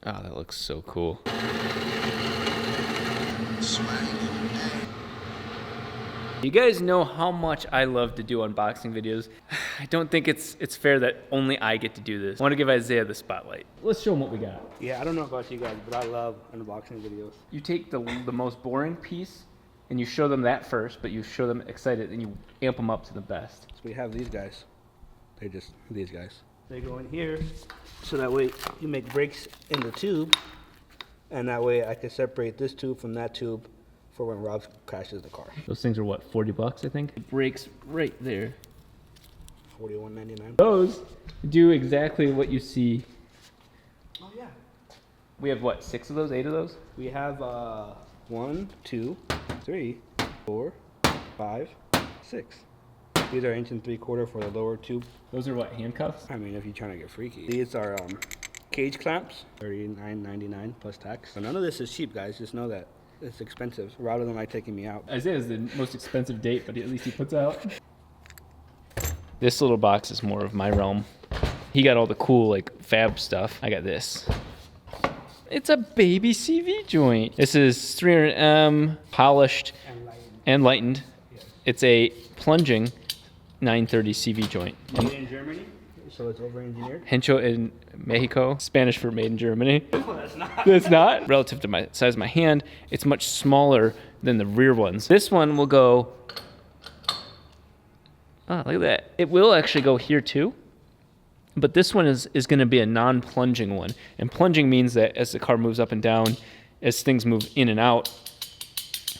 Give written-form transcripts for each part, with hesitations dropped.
Oh, that looks so cool. You guys know how much I love to do unboxing videos. I don't think it's fair that only I get to do this. I want to give Isaiah the spotlight. Let's show him what we got. Yeah, I don't know about you guys, but I love unboxing videos. You take the most boring piece and you show them that first, but you show them excited and you amp them up to the best. So we have these guys. They're just these guys. They go in here, so that way you make breaks in the tube, and that way I can separate this tube from that tube for when Rob crashes the car. Those things are what, 40 bucks, I think? It breaks right there. $41.99. Those do exactly what you see. Oh yeah. We have what, 6 of those, 8 of those? We have 1, 2, 3, 4, 5, 6. These are 1 3/4 for the lower tube. Those are what, handcuffs? I mean, if you're trying to get freaky. These are cage clamps, $39.99 plus tax. So none of this is cheap, guys. Just know that it's expensive. Rob doesn't like taking me out. Isaiah's the most expensive date, but at least he puts out. This little box is more of my realm. He got all the cool like fab stuff. I got this. It's a baby CV joint. This is 300M, polished and lightened. Yes. It's a plunging 930 CV joint. Made in Germany, so it's over-engineered. Hencho in Mexico, Spanish for made in Germany. No, that's not. That's not. Relative to my size of my hand, it's much smaller than the rear ones. This one will go, look at that. It will actually go here too, but this one is going to be a non-plunging one. And plunging means that as the car moves up and down, as things move in and out,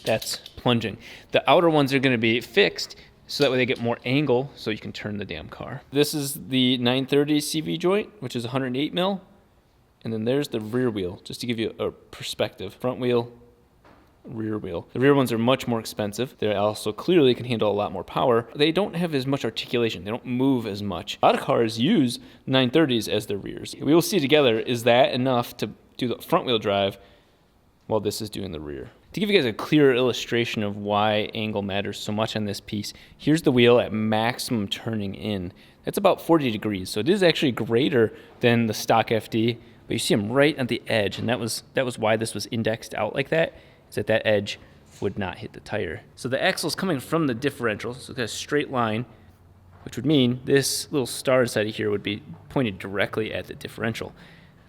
that's plunging. The outer ones are going to be fixed, so that way they get more angle so you can turn the damn car. This is the 930 CV joint, which is 108 mil. And then there's the rear wheel, just to give you a perspective. Front wheel, rear wheel. The rear ones are much more expensive. They also clearly can handle a lot more power. They don't have as much articulation. They don't move as much. A lot of cars use 930s as their rears. We will see together, is that enough to do the front wheel drive while this is doing the rear? To give you guys a clearer illustration of why angle matters so much on this piece, here's the wheel at maximum turning in. That's about 40 degrees, so it is actually greater than the stock FD, but you see them right at the edge, and that was why this was indexed out like that, is that edge would not hit the tire. So the axle's coming from the differential, so it's got a straight line, which would mean this little star inside of here would be pointed directly at the differential.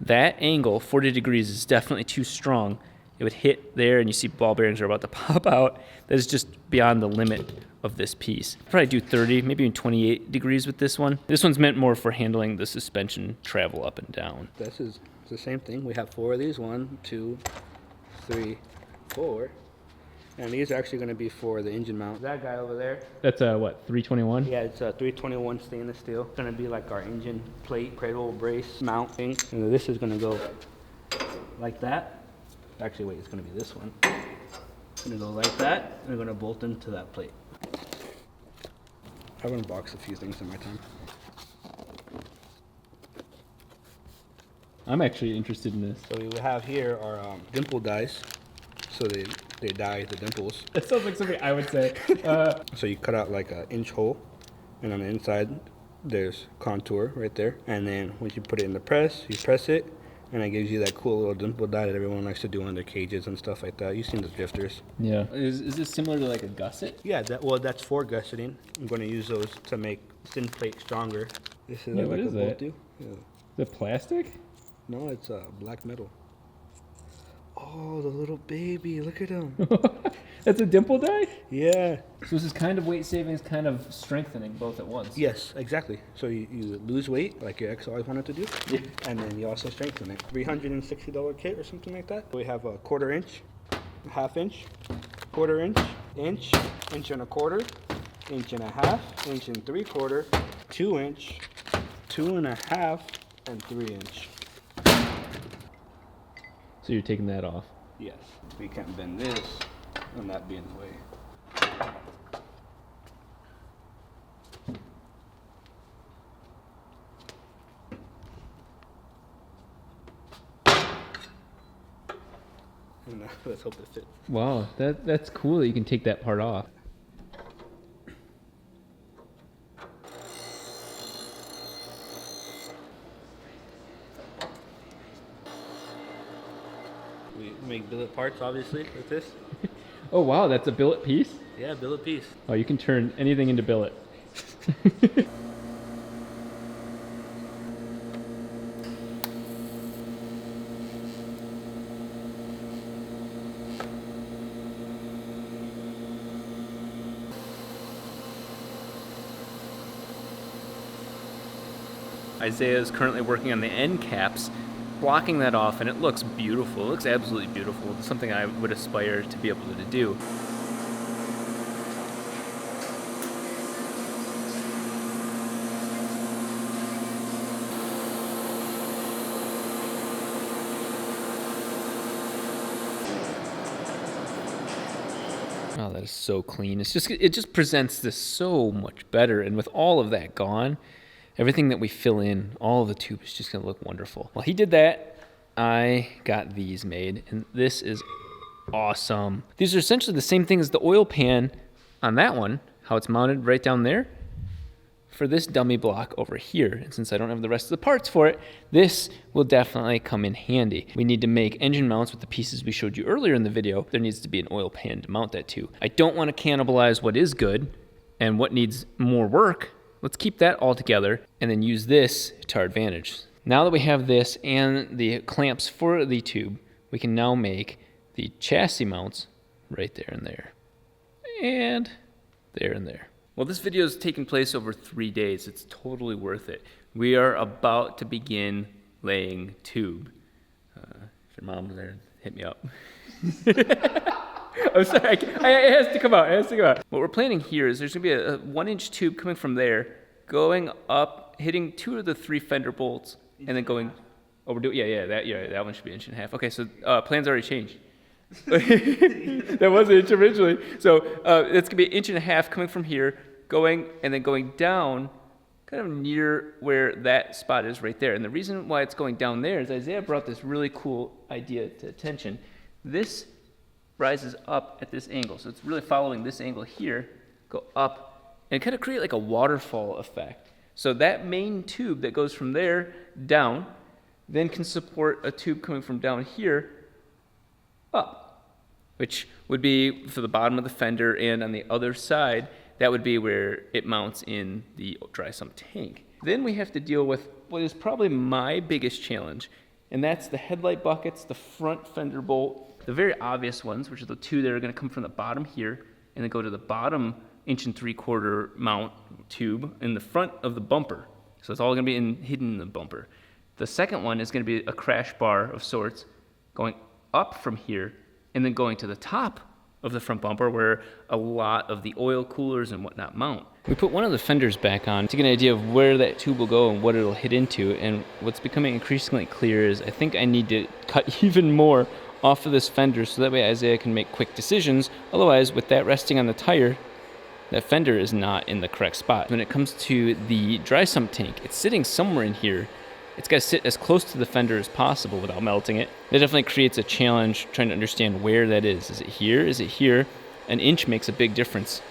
That angle, 40 degrees, is definitely too strong. It would hit there, and you see ball bearings are about to pop out. That is just beyond the limit of this piece. Probably do 30, maybe even 28 degrees with this one. This one's meant more for handling the suspension travel up and down. This is the same thing. We have 4 of these. 1, 2, 3, 4. And these are actually going to be for the engine mount. That guy over there. That's what, 321? Yeah, it's a 321 stainless steel. It's going to be like our engine plate, cradle, brace, mount thing. And then this is going to go like that. Actually, wait, it's going to be this one. It's going to go like that, and we're going to bolt into that plate. I've unboxed a few things in my time. I'm actually interested in this. So we have here our dimple dies. So they dye the dimples. That sounds like something I would say. So you cut out like an inch hole, and on the inside there's contour right there. And then once you put it in the press, you press it, and it gives you that cool little dimple dye that everyone likes to do on their cages and stuff like that. You've seen the drifters. Yeah. Is this similar to like a gusset? Yeah, that's for gusseting. I'm going to use those to make thin plate stronger. This is what is that? Yeah. Is it plastic? No, it's black metal. Oh, the little baby! Look at him. That's a dimple dye? Yeah. So this is kind of weight savings, kind of strengthening both at once. Yes, exactly. So you lose weight, like your ex always wanted to do, Yeah. and then you also strengthen it. $360 kit or something like that. We have a 1/4 inch, a 1/2 inch, 1/4 inch, inch, 1 1/4 inch, 1 1/2, 1 3/4, 2 inch, 2 1/2, and 3 inch. So you're taking that off? Yes. We can't bend this and that be in the way. And now let's hope it fits. Wow, that's cool that you can take that part off. Make billet parts, obviously, with this. Oh wow, that's a billet piece? Yeah, billet piece. Oh, you can turn anything into billet. Isaiah is currently working on the end caps, blocking that off, and it looks beautiful. It looks absolutely beautiful. It's something I would aspire to be able to do. Oh, that is so clean. It just presents this so much better, and with all of that gone, everything that we fill in, all of the tube is just gonna look wonderful. While he did that, I got these made, and this is awesome. These are essentially the same thing as the oil pan on that one, how it's mounted right down there, for this dummy block over here. And since I don't have the rest of the parts for it, this will definitely come in handy. We need to make engine mounts with the pieces we showed you earlier in the video. There needs to be an oil pan to mount that to. I don't want to cannibalize what is good and what needs more work. Let's keep that all together and then use this to our advantage. Now that we have this and the clamps for the tube, we can now make the chassis mounts right there and there. And there and there. Well, this video is taking place over 3 days. It's totally worth it. We are about to begin laying tube. If your mom's there, hit me up. I'm sorry, it has to come out, it has to come out. What we're planning here is there's gonna be a 1-inch tube coming from there, going up, hitting 2 of the 3 fender bolts, and then going, oh, we're doing, that one should be 1.5 inches. Okay, so plans already changed. That was an inch originally. So it's gonna be 1.5 inches coming from here, going and then going down kind of near where that spot is right there. And the reason why it's going down there is Isaiah brought this really cool idea to attention. This rises up at this angle. So it's really following this angle here, go up, and kind of create like a waterfall effect. So that main tube that goes from there down then can support a tube coming from down here up, which would be for the bottom of the fender, and on the other side, that would be where it mounts in the dry sump tank. Then we have to deal with what is probably my biggest challenge, and that's the headlight buckets, the front fender bolt, the very obvious ones, which are the 2 that are gonna come from the bottom here, and then go to the bottom 1.75 inch mount tube in the front of the bumper. So it's all gonna be hidden in the bumper. The second one is gonna be a crash bar of sorts, going up from here, and then going to the top of the front bumper where a lot of the oil coolers and whatnot mount. We put one of the fenders back on to get an idea of where that tube will go and what it'll hit into, and what's becoming increasingly clear is I think I need to cut even more off of this fender so that way Isaiah can make quick decisions. Otherwise, with that resting on the tire, that fender is not in the correct spot. When it comes to the dry sump tank, it's sitting somewhere in here. It's got to sit as close to the fender as possible without melting it. That definitely creates a challenge trying to understand where that is. Is it here? Is it here? An inch makes a big difference.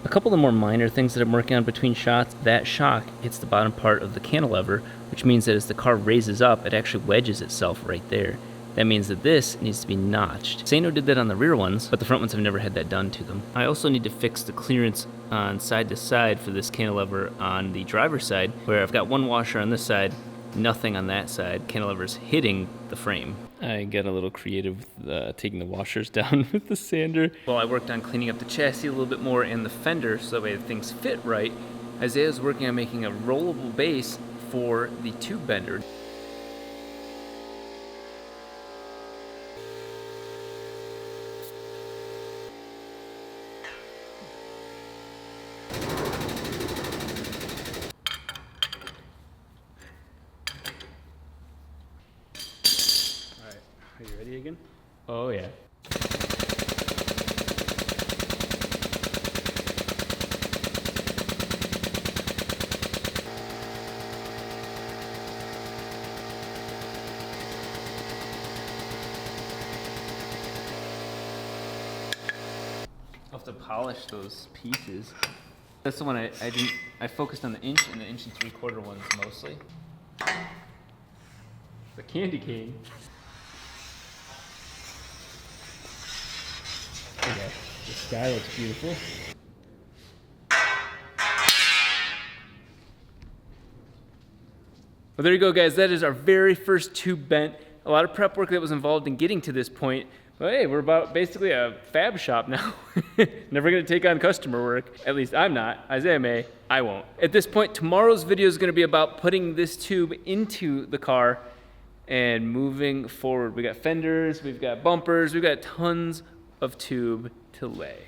A couple of the more minor things that I'm working on between shots, that shock hits the bottom part of the cantilever, which means that as the car raises up, it actually wedges itself right there. That means that this needs to be notched. Sano did that on the rear ones, but the front ones have never had that done to them. I also need to fix the clearance on side to side for this cantilever on the driver's side, where I've got one washer on this side, nothing on that side. Cantilever's hitting the frame. I got a little creative with taking the washers down with the sander. While I worked on cleaning up the chassis a little bit more and the fender so that way things fit right, Isaiah's working on making a rollable base for the tube bender. Are you ready again? Oh yeah. have to polish those pieces. That's the one I focused on the inch and the 1 3/4 ones mostly. The candy cane. Okay, the sky looks beautiful. Well, there you go, guys. That is our very first tube bent. A lot of prep work that was involved in getting to this point. But hey, we're about basically a fab shop now. Never gonna take on customer work. At least I'm not. Isaiah may, I won't. At this point, tomorrow's video is gonna be about putting this tube into the car and moving forward. We got fenders, we've got bumpers, we've got tons of tube to lay.